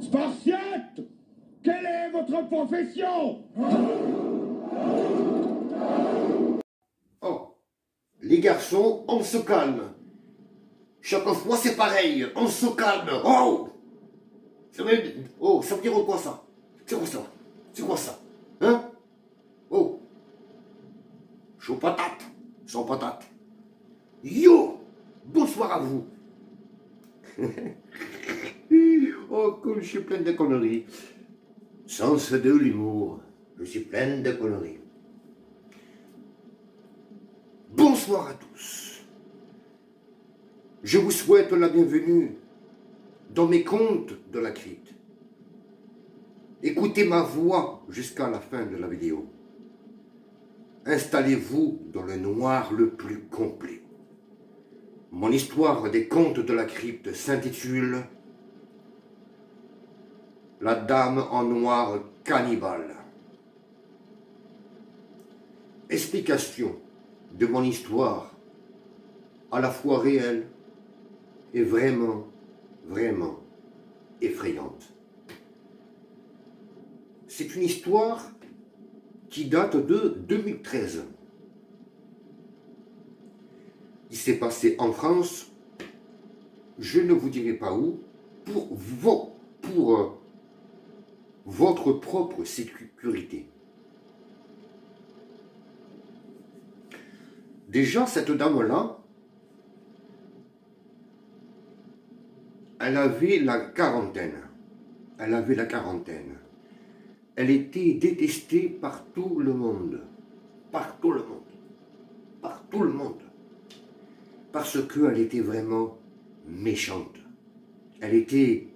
Spartiate, quelle est votre profession? Oh, les garçons, on se calme. Chaque fois c'est pareil, on se calme. Oh, oh, ça veut dire quoi ça? C'est quoi ça? C'est quoi ça? Hein? Oh, chaud patate, sans patate. Yo, bonsoir à vous. Oh, comme je suis plein de conneries. Sens de l'humour, je suis plein de conneries. Bonsoir à tous. Je vous souhaite la bienvenue dans mes contes de la crypte. Écoutez ma voix jusqu'à la fin de la vidéo. Installez-vous dans le noir le plus complet. Mon histoire des contes de la crypte s'intitule La Dame en noir cannibale. Explication de mon histoire, à la fois réelle et vraiment effrayante. C'est une histoire qui date de 2013. Il s'est passé en France, je ne vous dirai pas où, pour votre propre sécurité. Déjà, cette dame-là, elle avait la quarantaine. Elle était détestée par tout le monde. Par tout le monde. Parce qu'elle était vraiment méchante. Elle était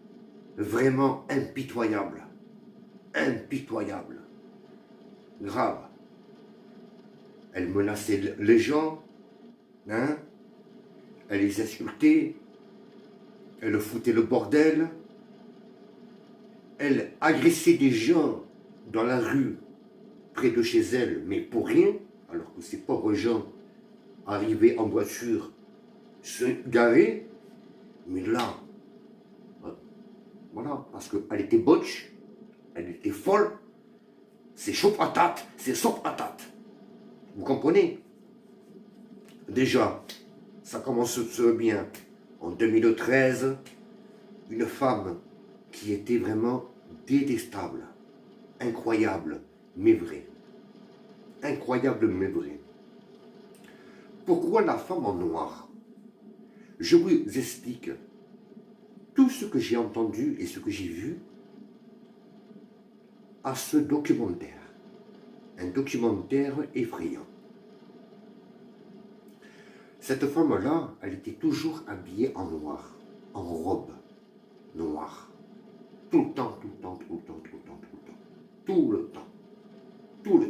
vraiment impitoyable. Grave. Elle menaçait les gens, hein? Elle les insultait, elle foutait le bordel, elle agressait des gens dans la rue, près de chez elle, mais pour rien, alors que ces pauvres gens arrivaient en voiture, se garaient, mais là, voilà, parce qu'elle était botche, elle était folle, c'est chaud patate, c'est sauce patate. Vous comprenez? Déjà, ça commence bien. En 2013, une femme qui était vraiment détestable, incroyable, mais vrai. Incroyable, mais vrai. Pourquoi la femme en noir? Je vous explique tout ce que j'ai entendu et ce que j'ai vu à ce documentaire. Un documentaire effrayant. Cette femme-là, elle était toujours habillée en noir, en robe noire. Tout le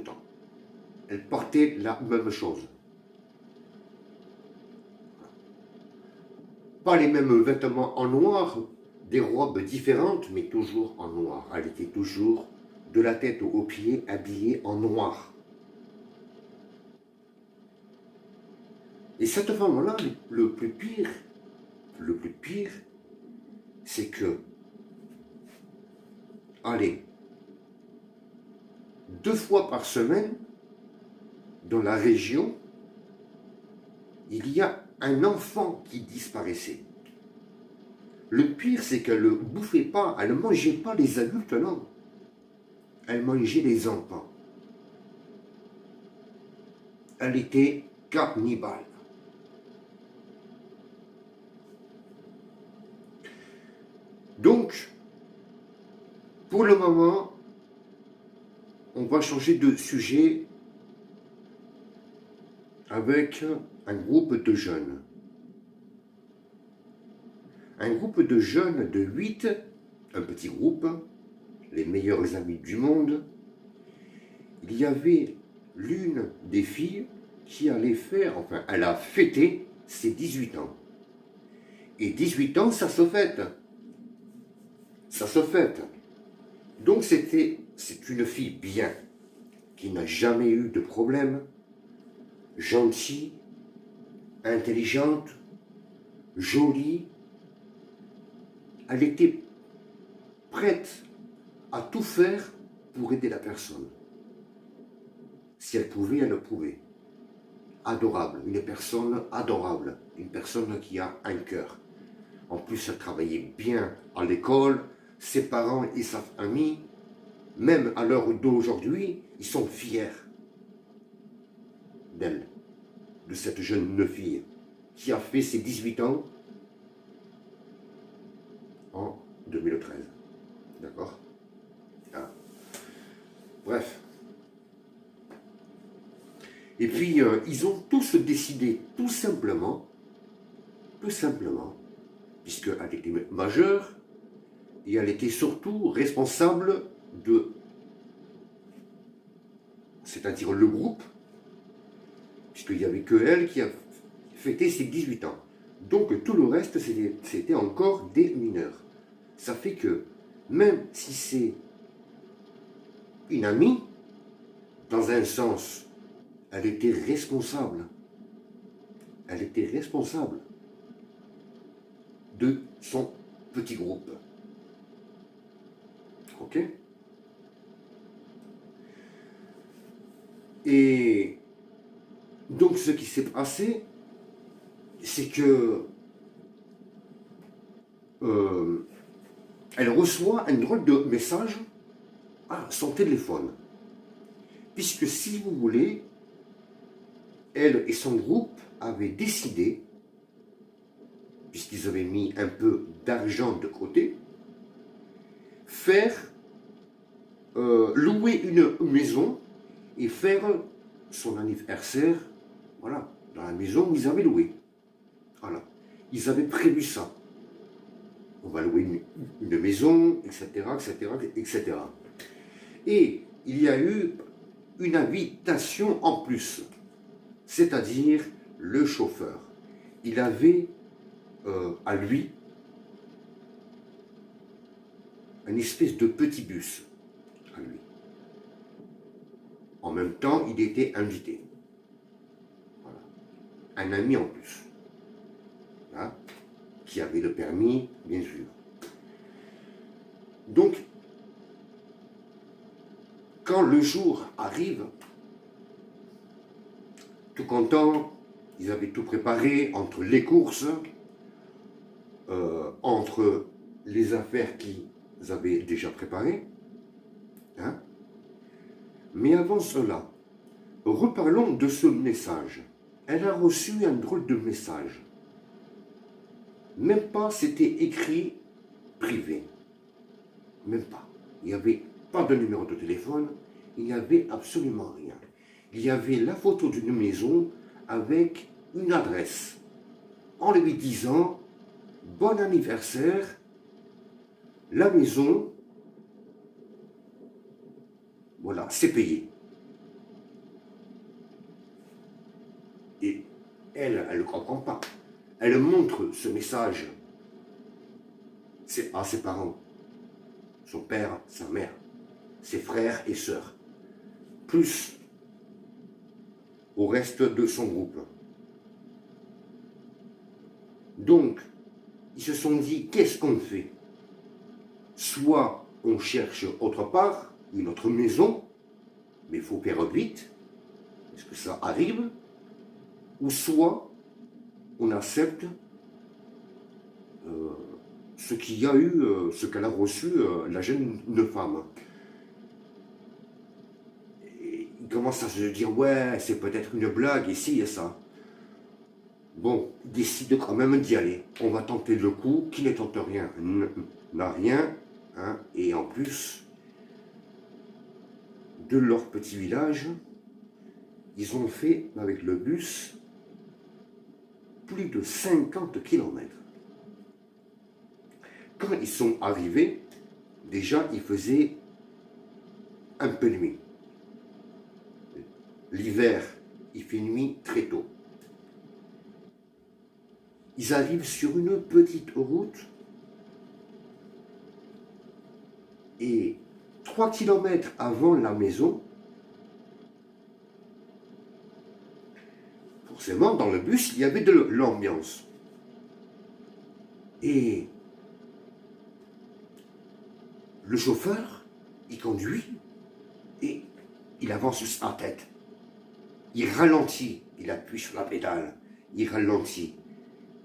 temps. Elle portait la même chose. Pas les mêmes vêtements en noir, des robes différentes, mais toujours en noir. Elle était toujours de la tête aux pieds habillée en noir. Et cette femme-là, le plus pire, c'est que, allez, 2 fois par semaine, dans la région, il y a un enfant qui disparaissait. Le pire, c'est qu'elle ne bouffait pas, elle ne mangeait pas les adultes, non. Elle mangeait les enfants. Elle était cannibale. Donc, pour le moment, on va changer de sujet avec un groupe de jeunes. Un groupe de jeunes de 8, un petit groupe, les meilleurs amis du monde. Il y avait l'une des filles qui allait faire, enfin, elle a fêté ses 18 ans. Et 18 ans, ça se fête. Donc c'est une fille bien, qui n'a jamais eu de problème, gentille, intelligente, jolie. Elle était prête à tout faire pour aider la personne. Si elle pouvait, elle le pouvait. Adorable, une personne adorable, une personne qui a un cœur. En plus, elle travaillait bien à l'école, ses parents et sa famille, même à l'heure d'aujourd'hui, ils sont fiers d'elle, de cette jeune fille qui a fait ses 18 ans en 2013. D'accord? Ah. Bref. Et puis, ils ont tous décidé, tout simplement, puisqu'elle était majeure, et elle était surtout responsable de, c'est-à-dire le groupe, puisqu'il n'y avait que elle qui a fêté ses 18 ans. Donc tout le reste, c'était encore des mineurs. Ça fait que, même si c'est une amie, dans un sens, elle était responsable. Elle était responsable de son petit groupe. Ok? Et donc ce qui s'est passé, c'est que elle reçoit un drôle de message à son téléphone. Puisque si vous voulez, elle et son groupe avaient décidé, puisqu'ils avaient mis un peu d'argent de côté, louer une maison et faire son anniversaire, voilà, dans la maison où ils avaient loué. Voilà. Ils avaient prévu ça. On va louer une maison, etc., etc., etc. Et il y a eu une invitation en plus, c'est-à-dire le chauffeur. Il avait à lui une espèce de petit bus à lui. En même temps, il était invité. Voilà. Un ami en plus. Hein, qui avait le permis, bien sûr. Donc, quand le jour arrive, tout content, ils avaient tout préparé entre les courses, entre les affaires qu'ils avaient déjà préparées. Hein. Mais avant cela, reparlons de ce message. Elle a reçu un drôle de message. Même pas, c'était écrit privé. Même pas. Il n'y avait pas de numéro de téléphone, il n'y avait absolument rien. Il y avait la photo d'une maison avec une adresse, en lui disant « Bon anniversaire, la maison, voilà, c'est payé. » Et elle ne comprend pas. Elle montre ce message à ses parents, son père, sa mère, ses frères et sœurs, plus au reste de son groupe. Donc, ils se sont dit, qu'est-ce qu'on fait? Soit on cherche autre part, une autre maison, mais il faut faire vite, parce que ça arrive, ou soit on accepte ce qu'il y a eu, ce qu'elle a reçu, la jeune femme. Et il commence à se dire, ouais, c'est peut-être une blague ici et ça. Bon, il décide quand même d'y aller. On va tenter le coup, qui ne tente rien, n'a rien, hein, et en plus, de leur petit village, ils ont fait, avec le bus, plus de 50 km. Quand ils sont arrivés, déjà, il faisait un peu nuit. L'hiver, il fait nuit très tôt. Ils arrivent sur une petite route et 3 km avant la maison, forcément, dans le bus, il y avait de l'ambiance. Et le chauffeur, il conduit et il avance sa tête. Il ralentit, il appuie sur la pédale, il ralentit.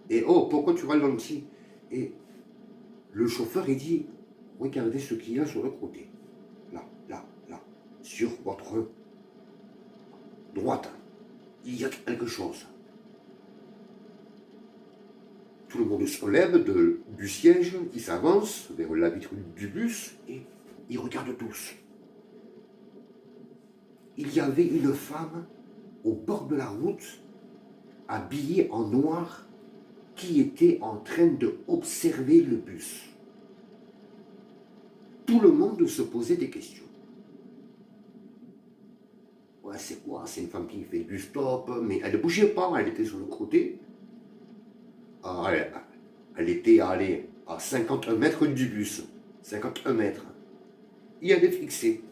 Et oh, pourquoi tu ralentis? Et le chauffeur, il dit, regardez ce qu'il y a sur le côté. Là, là, là, sur votre droite. Il y a quelque chose. Tout le monde se lève du siège, il s'avance vers la vitre du bus et ils regardent tous. Il y avait une femme au bord de la route, habillée en noir, qui était en train d'observer le bus. Tout le monde se posait des questions. Ouais, c'est quoi? C'est une femme qui fait du stop, mais elle ne bougeait pas, elle était sur le côté. Ah, elle était allée à 51 mètres du bus. 51 mètres. Et elle est fixée.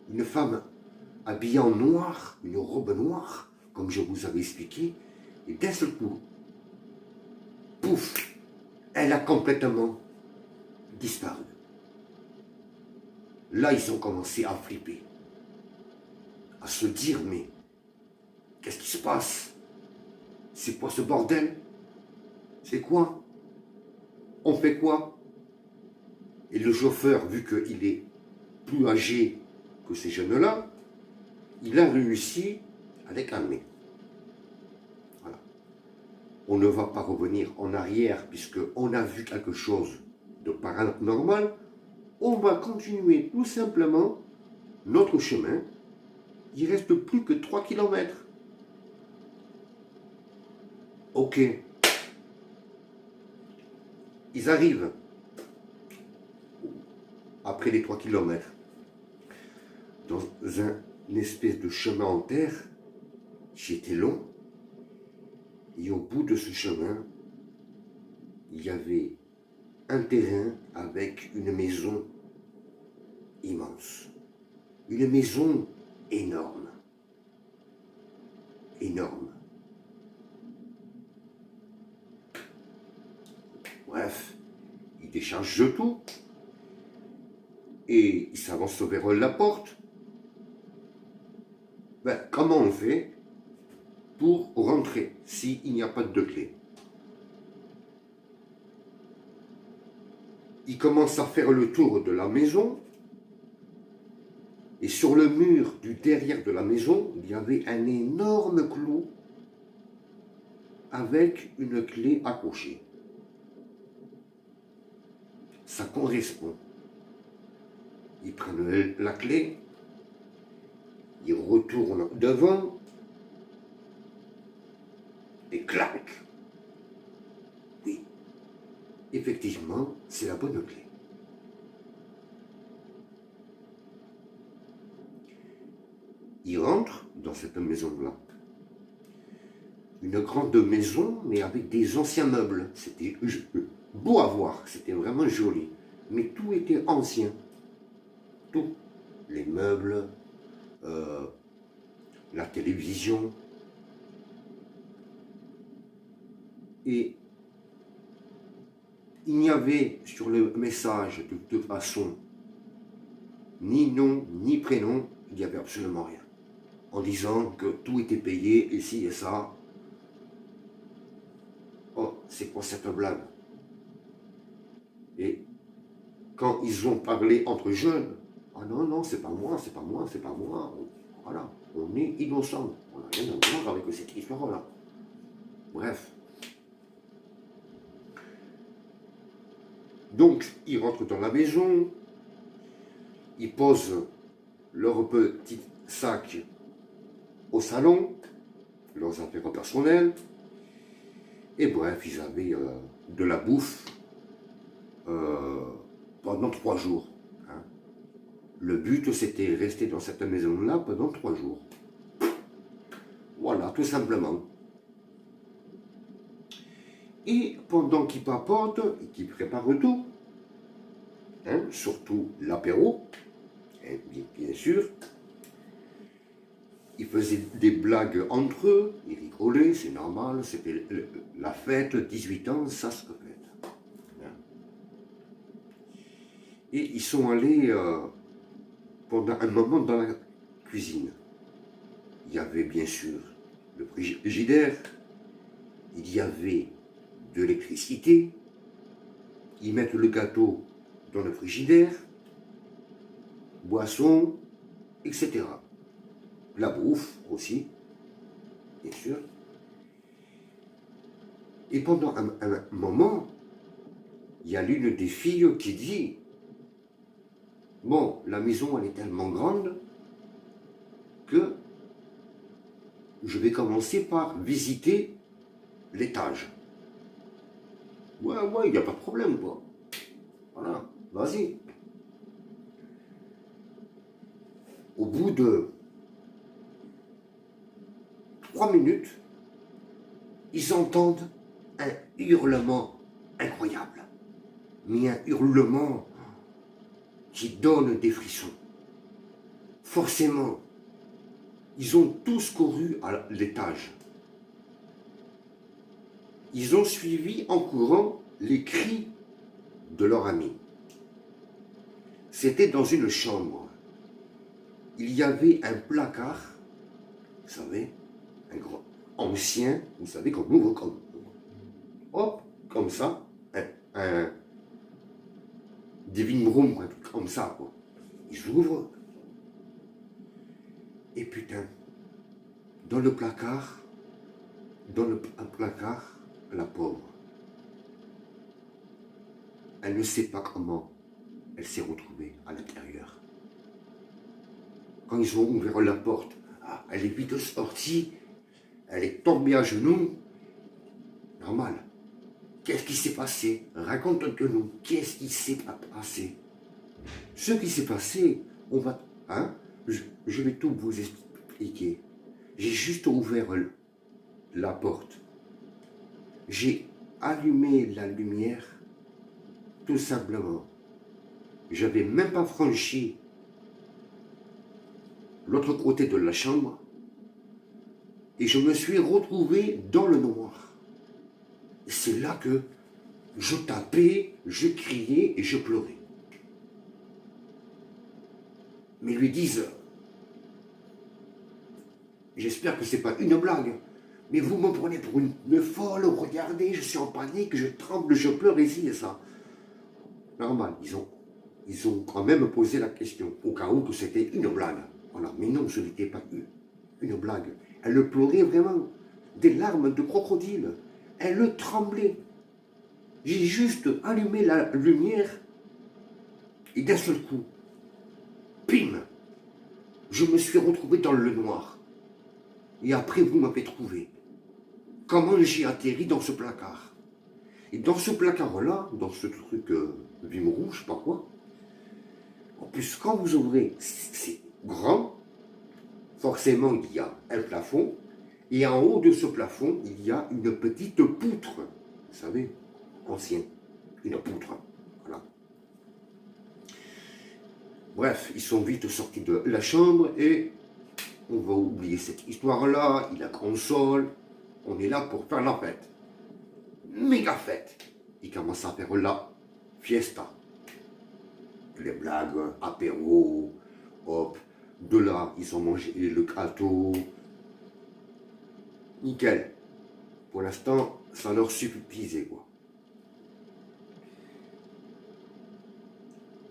Une femme habillée en noir, une robe noire, comme je vous avais expliqué, et d'un seul coup, pouf, elle a complètement disparu. Là, ils ont commencé à flipper, à se dire, mais qu'est-ce qui se passe? C'est quoi ce bordel? C'est quoi? On fait quoi? Et le chauffeur, vu qu'il est plus âgé que ces jeunes-là, il a réussi à les calmer. Voilà. On ne va pas revenir en arrière puisqu'on a vu quelque chose de paranormal. On va continuer tout simplement notre chemin. Il reste plus que 3 km. Ok. Ils arrivent après les 3 km dans une espèce de chemin en terre qui était long. Et au bout de ce chemin, il y avait un terrain avec une maison immense. Une maison énorme. Énorme. Bref, il décharge de tout. Et il s'avance vers la porte. Ben, comment on fait pour rentrer s'il n'y a pas de clé? Il commence à faire le tour de la maison. Et sur le mur du derrière de la maison, il y avait un énorme clou avec une clé accrochée. Ça correspond. Ils prennent la clé, ils retournent devant, et clac! Oui, effectivement, c'est la bonne clé. Ils rentrent dans cette maison-là. Une grande maison, mais avec des anciens meubles. C'était beau à voir, c'était vraiment joli. Mais tout était ancien. Tout. Les meubles, la télévision. Et il n'y avait sur le message de toute façon ni nom, ni prénom, il n'y avait absolument rien. En disant que tout était payé, et ci et ça. Oh, c'est quoi cette blague? Et quand ils ont parlé entre jeunes, ah non, non, c'est pas moi, c'est pas moi, c'est pas moi. Voilà, on est innocent. On n'a rien à voir avec cette histoire-là. Bref. Donc, ils rentrent dans la maison, ils posent leur petit sac au salon, leurs affaires personnelles, et bref, ils avaient de la bouffe pendant 3 jours. Hein. Le but, c'était rester dans cette maison-là pendant 3 jours. Voilà, tout simplement. Et pendant qu'ils papotent et qu'ils préparent tout, hein, surtout l'apéro, hein, bien sûr, ils faisaient des blagues entre eux, ils rigolaient, c'est normal, c'était la fête, 18 ans, ça se répète. Hein. Et ils sont allés pendant un moment dans la cuisine. Il y avait bien sûr le frigidaire, il y avait de l'électricité, ils mettent le gâteau dans le frigidaire, boissons, etc. La bouffe aussi, bien sûr. Et pendant un moment, il y a l'une des filles qui dit « Bon, la maison, elle est tellement grande que je vais commencer par visiter l'étage. » Ouais, il n'y a pas de problème, quoi. Voilà, vas-y. Au bout de 3 minutes, ils entendent un hurlement incroyable. Mais un hurlement qui donne des frissons. Forcément, ils ont tous couru à l'étage. Ils ont suivi en courant les cris de leur ami. C'était dans une chambre. Il y avait un placard, vous savez, un grand ancien, vous savez, qu'on ouvre comme, hop, comme ça, un living room, comme ça, quoi. Ils ouvrent, et putain, dans le placard, la pauvre, elle ne sait pas comment elle s'est retrouvée à l'intérieur. Quand ils ont ouvert la porte, elle est vite sortie, elle est tombée à genoux. Normal. Qu'est-ce qui s'est passé? Raconte-nous, qu'est-ce qui s'est passé? Ce qui s'est passé, on va... je vais tout vous expliquer. J'ai juste ouvert la porte. J'ai allumé la lumière, tout simplement. J'avais même pas franchi l'autre côté de la chambre et je me suis retrouvé dans le noir. C'est là que je tapais, je criais et je pleurais. Mais ils lui disent, j'espère que c'est pas une blague, mais vous me prenez pour une folle, regardez, je suis en panique, je tremble, je pleure ici et ça. Normal, ils ont quand même posé la question, au cas où que c'était une blague. Voilà. Mais non, ce n'était pas une blague. Elle pleurait vraiment, des larmes de crocodile. Elle tremblait. J'ai juste allumé la lumière et d'un seul coup, pim, je me suis retrouvé dans le noir. Et après, vous m'avez trouvé. Comment j'ai atterri dans ce placard? Et dans ce placard-là, dans ce truc Vim rouge, je sais pas quoi, en plus, quand vous ouvrez, c'est grand, forcément, il y a un plafond, et en haut de ce plafond, il y a une petite poutre, vous savez, ancienne, une poutre, voilà. Bref, ils sont vite sortis de la chambre, et on va oublier cette histoire-là, il y a console, on est là pour faire la fête. Méga fête. Ils commencent à faire la fiesta. Les blagues, apéro, hop, de là, ils ont mangé le gâteau. Nickel. Pour l'instant, ça leur suffisait, quoi.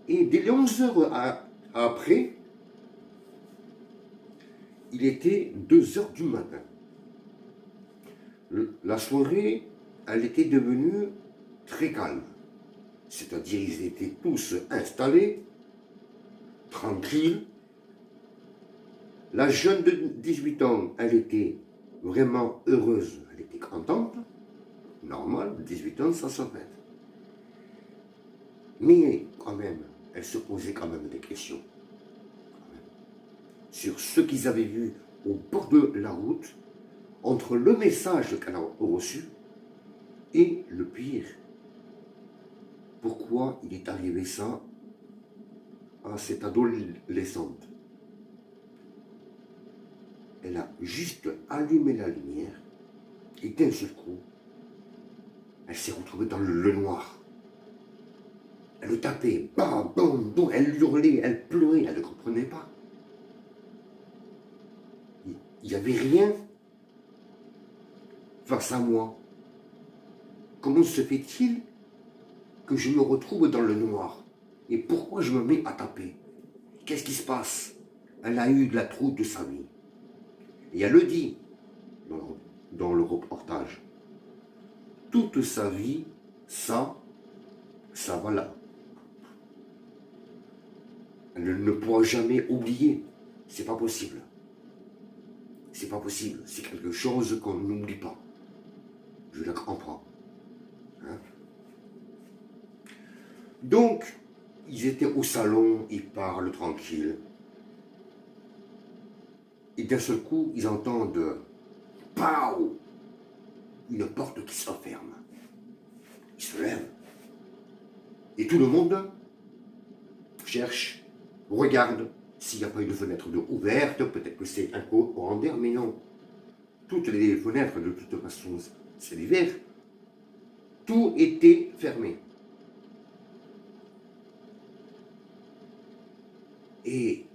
Et dès les 11 heures après, il était 2 heures du matin. La soirée, elle était devenue très calme. C'est-à-dire, ils étaient tous installés, tranquilles. La jeune de 18 ans, elle était vraiment heureuse, elle était contente. Normal, 18 ans, ça se fait. Mais quand même, elle se posait quand même des questions. Sur ce qu'ils avaient vu au bord de la route, entre le message qu'elle a reçu et le pire. Pourquoi il est arrivé ça à cette adolescente? Elle a juste allumé la lumière et d'un seul coup, elle s'est retrouvée dans le noir. Elle le tapait, bam, bam, bam, elle hurlait, elle pleurait, elle ne comprenait pas. Il n'y avait rien face à moi. Comment se fait-il que je me retrouve dans le noir? Et pourquoi je me mets à taper? Qu'est-ce qui se passe? Elle a eu de la trouille de sa vie. Et elle le dit dans le reportage. Toute sa vie, ça va là. Elle ne pourra jamais oublier. C'est pas possible. C'est pas possible. C'est quelque chose qu'on n'oublie pas. Je le comprends. Hein? Donc, ils étaient au salon, ils parlent tranquille. Et d'un seul coup, ils entendent PAU! Une porte qui se referme. Ils se lèvent. Et tout le monde cherche, regarde s'il n'y a pas une fenêtre ouverte, peut-être que c'est un courant d'air, mais non. Toutes les fenêtres, de toute façon, c'est l'hiver. Tout était fermé. Et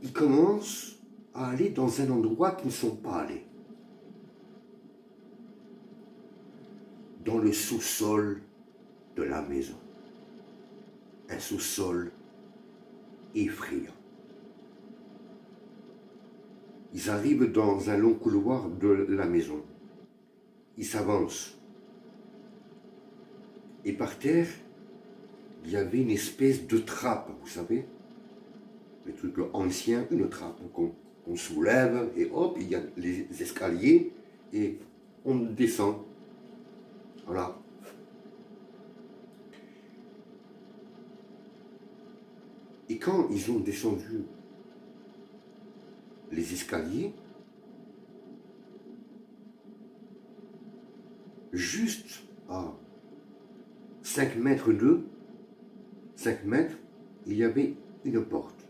ils commencent à aller dans un endroit qu'ils ne sont pas allés. Dans le sous-sol de la maison. Un sous-sol effrayant. Ils arrivent dans un long couloir de la maison. Ils s'avancent. Et par terre, il y avait une espèce de trappe, vous savez, les trucs anciens, une trappe qu'on soulève, et hop, il y a les escaliers, et on descend. Voilà. Et quand ils ont descendu les escaliers, juste à 5 mètres d'eux, 5 mètres, il y avait une porte.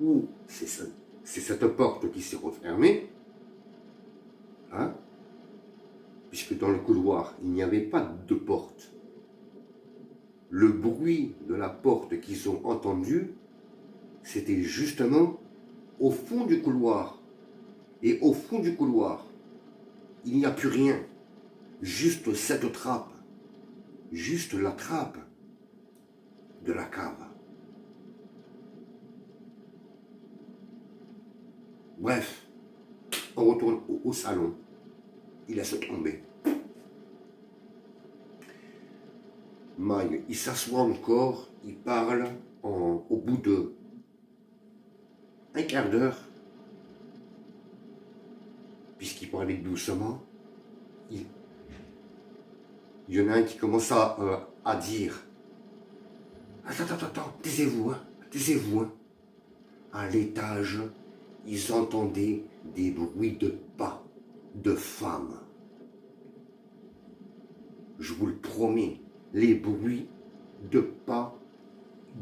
Ou c'est cette porte qui s'est refermée, hein, puisque dans le couloir, il n'y avait pas de porte. Le bruit de la porte qu'ils ont entendu, c'était justement au fond du couloir. Et au fond du couloir, il n'y a plus rien. Juste cette trappe. Juste la trappe de la cave. Bref, on retourne au salon. Il laisse tomber. Maille, il s'assoit encore, il parle au bout de un quart d'heure, puisqu'il parlait doucement, il y en a un qui commence à dire « Attends, taisez-vous, hein, taisez-vous. Hein. » À l'étage, ils entendaient des bruits de pas, de femmes. Je vous le promets, les bruits de pas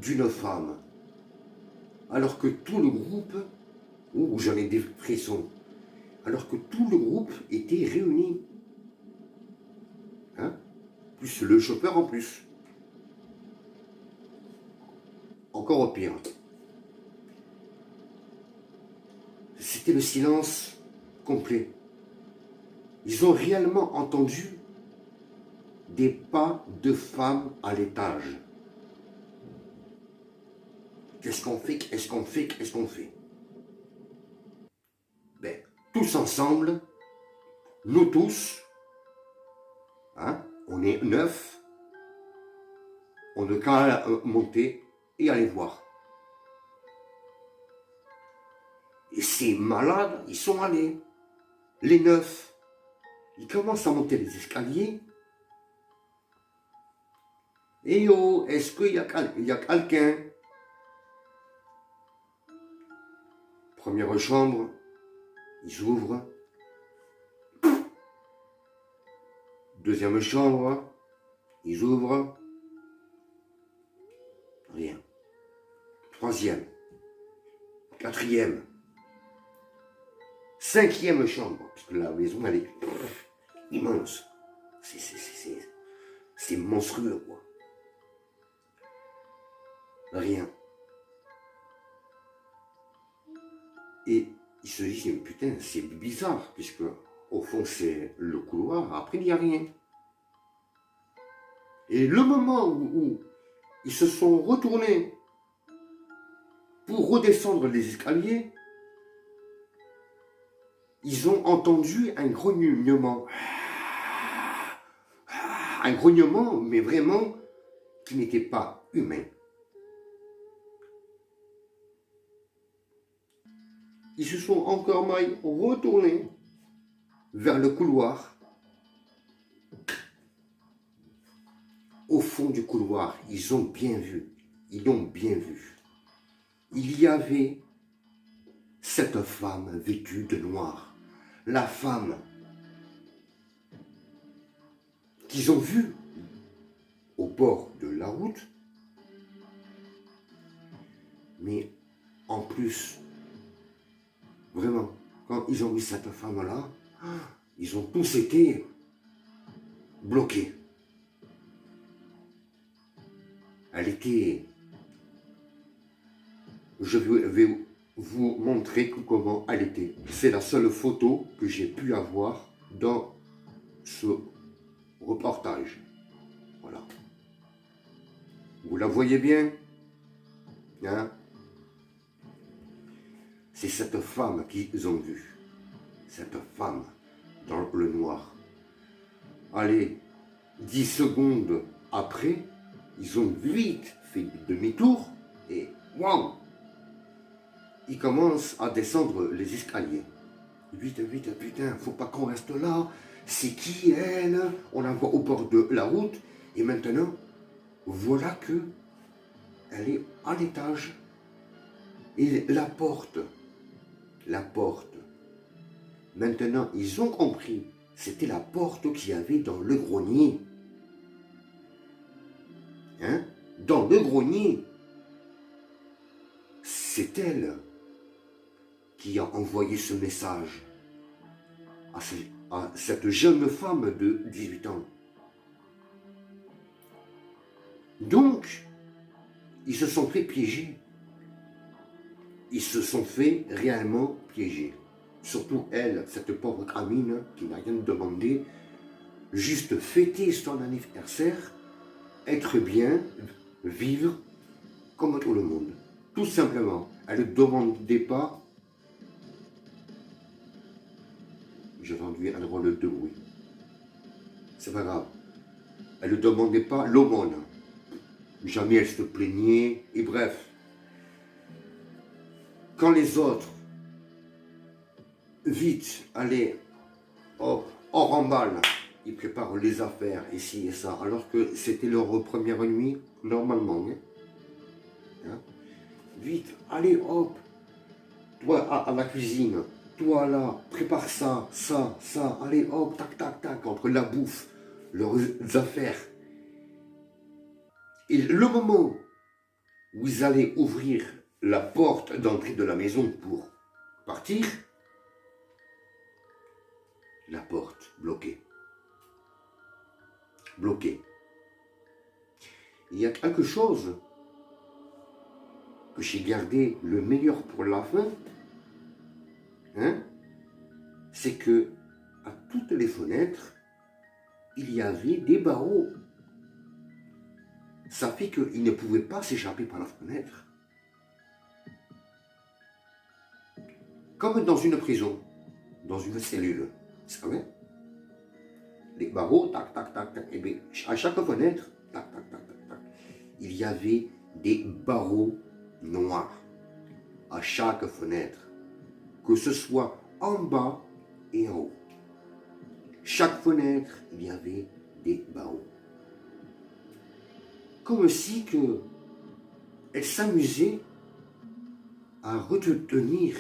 d'une femme. Alors que tout le groupe, j'en ai des frissons, alors que tout le groupe était réuni. Hein? Plus le chauffeur en plus. Encore au pire. C'était le silence complet. Ils ont réellement entendu des pas de femmes à l'étage. Qu'est-ce qu'on fait? Qu'est-ce qu'on fait? Ben, tous ensemble, nous tous, hein, on est 9, on ne qu'à monter et aller voir. Et ces malades, ils sont allés. Les 9, ils commencent à monter les escaliers. Et oh, est-ce qu'il y a quelqu'un? Première chambre, ils ouvrent. Deuxième chambre, ils ouvrent. Rien. Troisième. Quatrième. 5e chambre, parce que la maison, elle est immense. C'est monstrueux, quoi. Rien. Et il se dit, putain, c'est bizarre, puisque au fond, c'est le couloir. Après, il n'y a rien. Et le moment où ils se sont retournés pour redescendre les escaliers, ils ont entendu un grognement. Un grognement, mais vraiment, qui n'était pas humain. Ils se sont encore mal retournés vers le couloir. Au fond du couloir, ils ont bien vu. Il y avait cette femme vêtue de noir. La femme qu'ils ont vue au bord de la route. Mais en plus, vraiment, quand ils ont vu cette femme-là, ils ont tous été bloqués. Elle était... Je vais vous montrer comment elle était. C'est la seule photo que j'ai pu avoir dans ce reportage. Voilà. Vous la voyez bien, hein? C'est cette femme qu'ils ont vue. Cette femme dans le noir. Allez, 10 secondes après, ils ont vite fait demi-tour et waouh! Ils commencent à descendre les escaliers. Vite, putain, faut pas qu'on reste là. C'est qui elle? On la voit au bord de la route. Et maintenant, voilà que elle est à l'étage. Et la porte. Maintenant, ils ont compris. C'était la porte qu'il y avait dans le grenier. Hein? Dans le grenier. C'est elle qui a envoyé ce message à cette jeune femme de 18 ans. Donc, ils se sont fait piéger. Ils se sont fait réellement piéger. Surtout elle, cette pauvre Camille, qui n'a rien demandé, juste fêter son anniversaire, être bien, vivre comme tout le monde. Tout simplement. Elle ne demandait pas. J'ai entendu un drôle de bruit. C'est pas grave. Elle ne demandait pas l'aumône. Jamais elle se plaignait. Et bref. Quand les autres, vite, allaient, hop, on remballe. Ils préparent les affaires, ici et ça. Alors que c'était leur première nuit, normalement. Hein? Vite, allez, hop. Toi à la cuisine. Toi là, prépare ça, allez hop, tac, entre la bouffe, leurs affaires. Et le moment où ils allaient ouvrir la porte d'entrée de la maison pour partir, la porte bloquée. Il y a quelque chose que j'ai gardé le meilleur pour la fin. Hein? C'est que à toutes les fenêtres, il y avait des barreaux. Ça fait qu'ils ne pouvaient pas s'échapper par la fenêtre. Comme dans une prison, dans une cellule. C'est vrai? Les barreaux, tac. Et bien, à chaque fenêtre, tac. Il y avait des barreaux noirs. À chaque fenêtre. Que ce soit en bas et en haut. Chaque fenêtre, il y avait des barreaux. Comme si elle s'amusait à retenir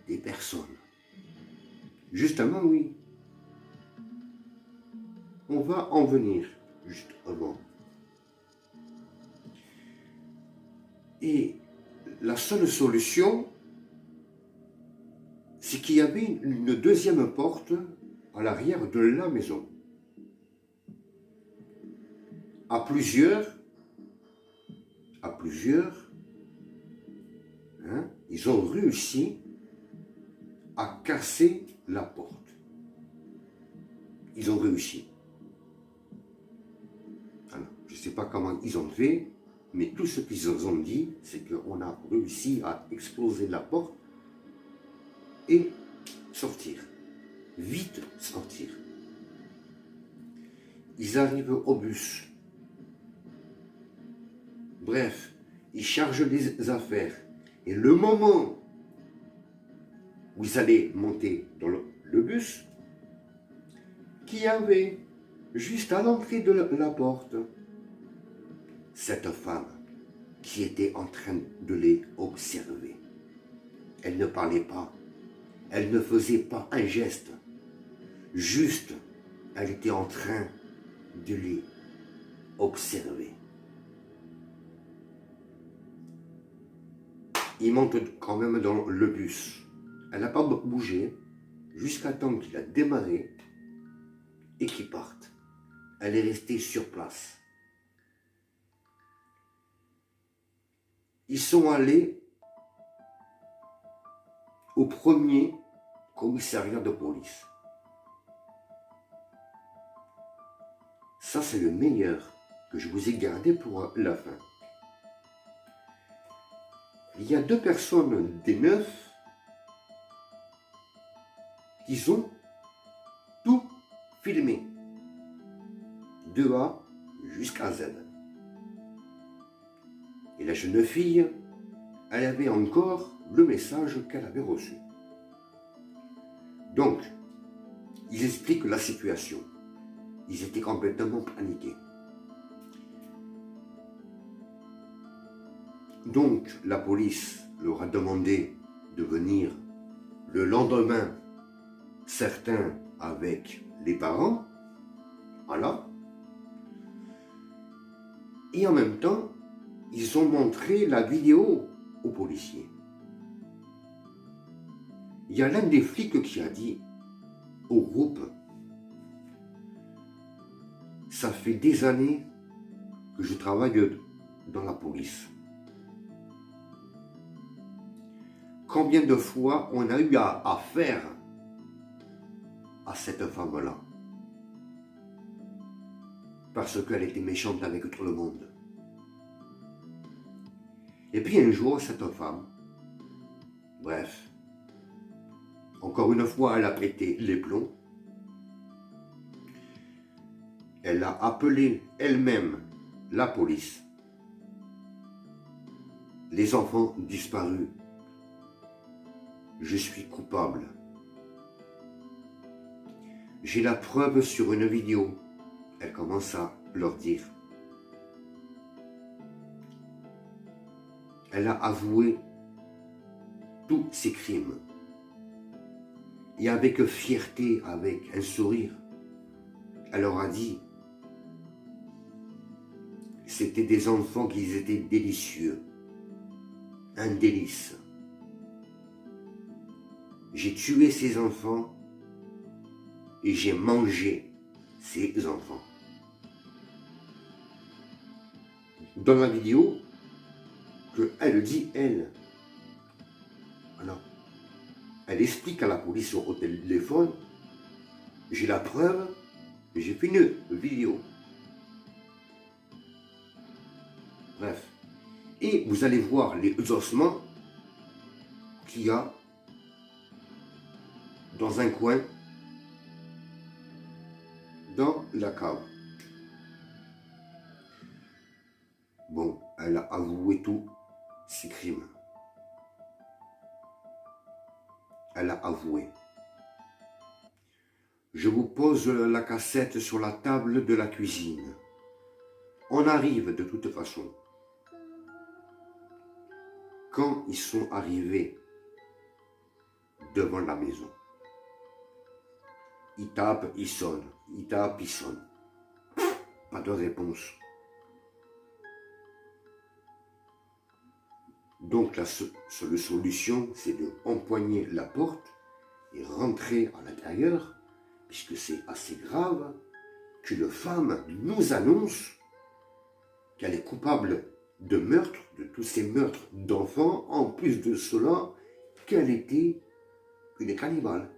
des personnes. Justement, oui. On va en venir juste avant. Et la seule solution, c'est qu'il y avait une deuxième porte à l'arrière de la maison. À plusieurs, hein, ils ont réussi à casser la porte. Ils ont réussi. Alors, je ne sais pas comment ils ont fait, mais tout ce qu'ils ont dit, c'est qu'on a réussi à exploser la porte et sortir. Vite sortir. Ils arrivent au bus. Bref, ils chargent les affaires. Et le moment où ils allaient monter dans le bus, qui avait juste à l'entrée de la porte cette femme qui était en train de les observer. Elle ne parlait pas, elle ne faisait pas un geste, juste elle était en train de les observer. Il monte quand même dans le bus. Elle n'a pas bougé jusqu'à temps qu'il a démarré et qu'il parte. Elle est restée sur place. Ils sont allés au premier commissariat de police. Ça, c'est le meilleur que je vous ai gardé pour la fin. Il y a 2 personnes des 9 qui ont tout filmé, de A jusqu'à Z. Et la jeune fille, elle avait encore le message qu'elle avait reçu. Donc, ils expliquent la situation. Ils étaient complètement paniqués. Donc, la police leur a demandé de venir le lendemain, certains avec les parents, voilà. Et en même temps, ils ont montré la vidéo aux policiers. Il y a l'un des flics qui a dit au groupe, ça fait des années que je travaille dans la police. Combien de fois on a eu affaire à cette femme-là? Parce qu'elle était méchante avec tout le monde. Et puis un jour, cette femme, bref, encore une fois, elle a pété les plombs. Elle a appelé elle-même la police. Les enfants disparus. Je suis coupable. J'ai la preuve sur une vidéo. Elle commence à leur dire. Elle a avoué tous ses crimes. Et avec fierté, avec un sourire, elle leur a dit, c'était des enfants qui étaient délicieux, un délice. J'ai tué ces enfants et j'ai mangé ces enfants. Dans la vidéo, qu'elle dit, elle, alors, elle explique à la police au téléphone, j'ai la preuve, j'ai fait une vidéo. Bref. Et vous allez voir les ossements qu'il y a dans un coin dans la cave. Bon, elle a avoué tous ses crimes. Elle a avoué. Je vous pose la cassette sur la table de la cuisine. On arrive de toute façon. Quand ils sont arrivés devant la maison, ils tapent, ils sonnent. Ils tapent, ils sonnent. Pas de réponse. Donc la seule solution, c'est de empoigner la porte est rentré à l'intérieur, puisque c'est assez grave, qu'une femme nous annonce qu'elle est coupable de meurtre, de tous ces meurtres d'enfants, en plus de cela, qu'elle était une cannibale.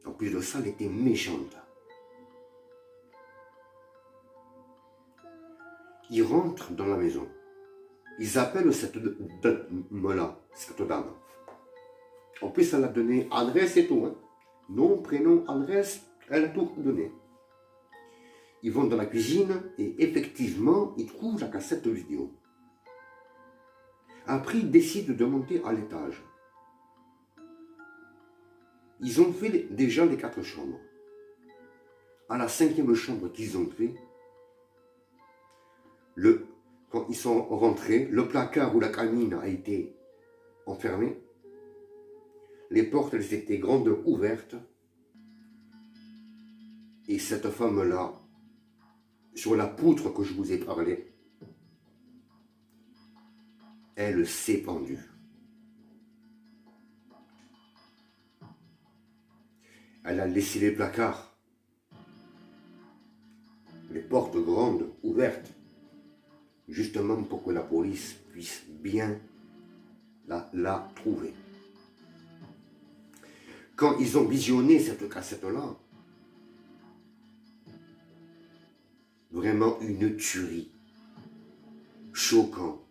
En plus de ça, elle était méchante. Ils rentrent dans la maison. Ils appellent cette dame-là, cette dame. En plus, elle a donné adresse et tout. Hein. Nom, prénom, adresse, elle a tout donné. Ils vont dans la cuisine et effectivement, ils trouvent la cassette vidéo. Après, ils décident de monter à l'étage. Ils ont fait déjà les 4 chambres. À la 5e chambre qu'ils ont fait, quand ils sont rentrés, le placard où la camine a été enfermée, les portes elles étaient grandes ouvertes, et cette femme-là, sur la poutre que je vous ai parlé, elle s'est pendue. Elle a laissé les placards, les portes grandes ouvertes, justement pour que la police puisse bien la trouver. Quand ils ont visionné cette cassette-là, vraiment une tuerie, choquant.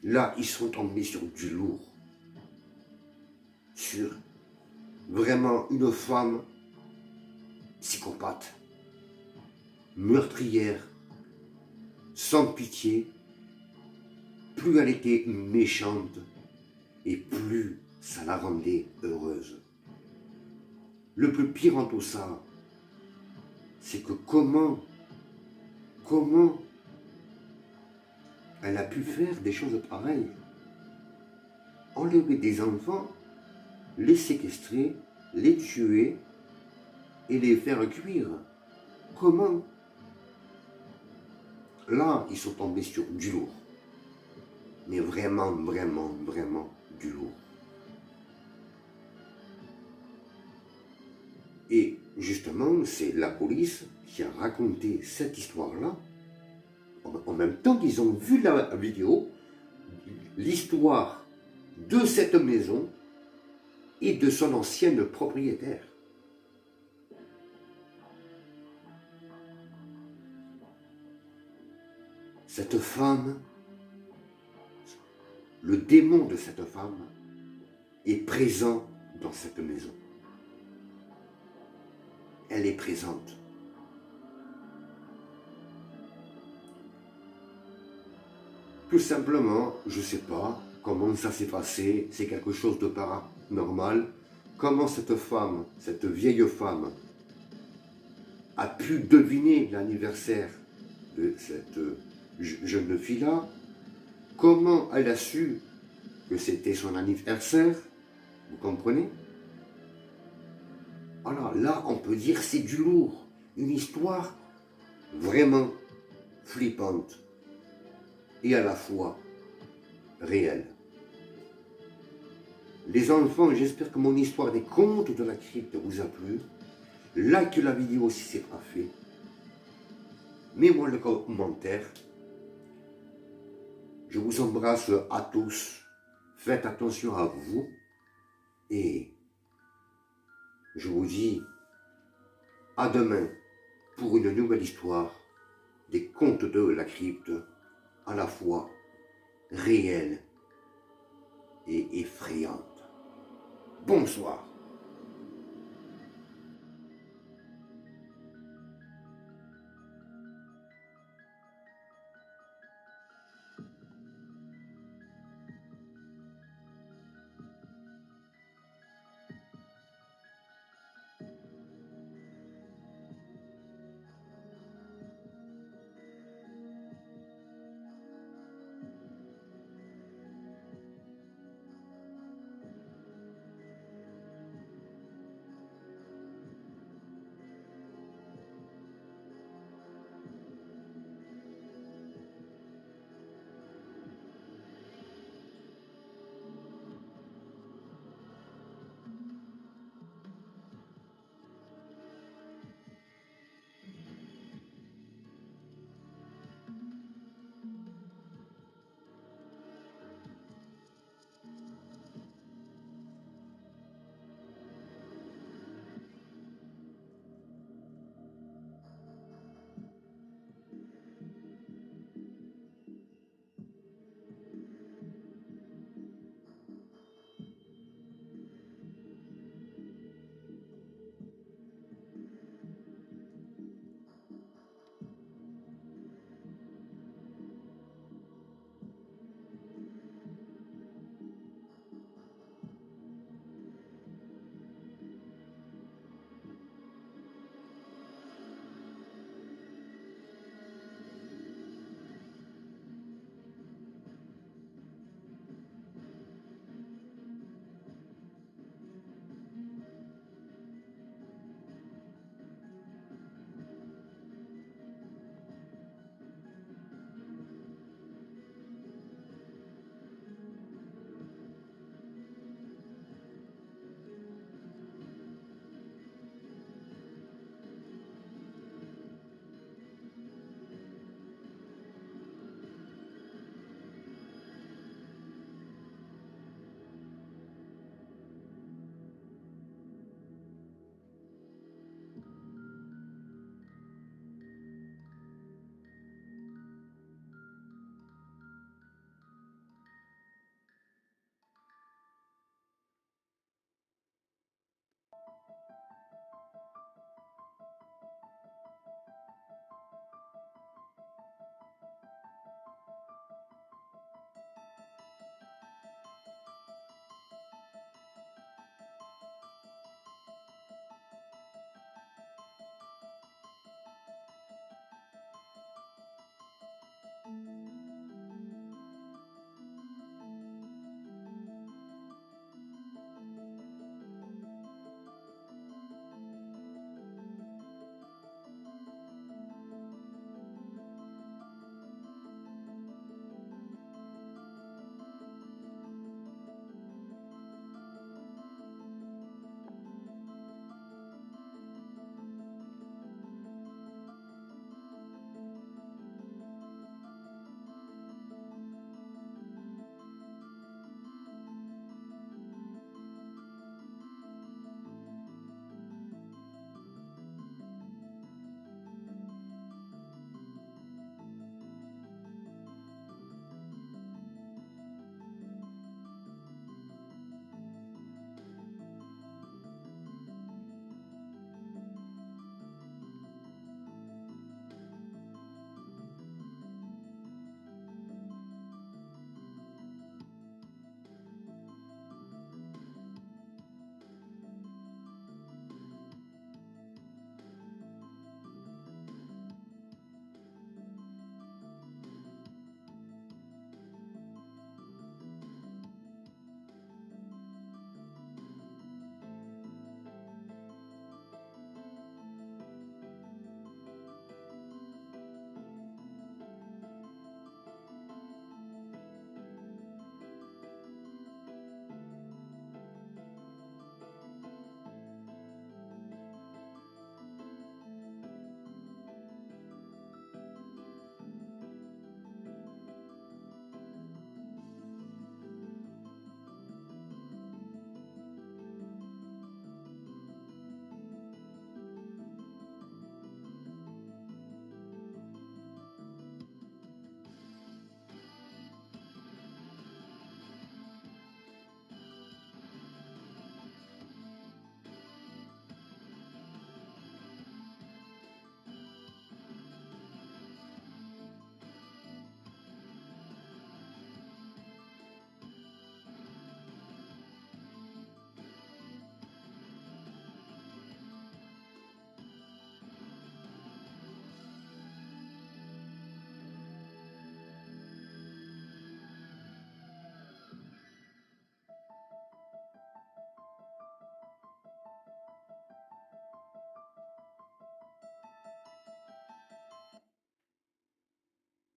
Là, ils sont tombés sur du lourd, sur vraiment une femme psychopathe, meurtrière, sans pitié. Plus elle était méchante et plus ça la rendait heureuse. Le plus pire en tout ça, c'est que comment elle a pu faire des choses pareilles? Enlever des enfants, les séquestrer, les tuer et les faire cuire. Comment? Là, ils sont tombés sur du lourd. Mais vraiment, vraiment, vraiment du lourd. Et justement, c'est la police qui a raconté cette histoire-là. En même temps qu'ils ont vu la vidéo, l'histoire de cette maison et de son ancienne propriétaire. Cette femme, le démon de cette femme est présent dans cette maison. Elle est présente. Tout simplement, je ne sais pas comment ça s'est passé, c'est quelque chose de paranormal. Comment cette femme, cette vieille femme, a pu deviner l'anniversaire de cette jeune fille-là? Comment elle a su que c'était son anniversaire? Vous comprenez? Alors là, on peut dire c'est du lourd. Une histoire vraiment flippante et à la fois réelle. Les enfants, j'espère que mon histoire des contes de la crypte vous a plu. Like la vidéo si ce n'est pas fait. Mets-moi le commentaire. Je vous embrasse à tous. Faites attention à vous. Et je vous dis à demain pour une nouvelle histoire des contes de la crypte à la fois réelle et effrayante. Bonsoir.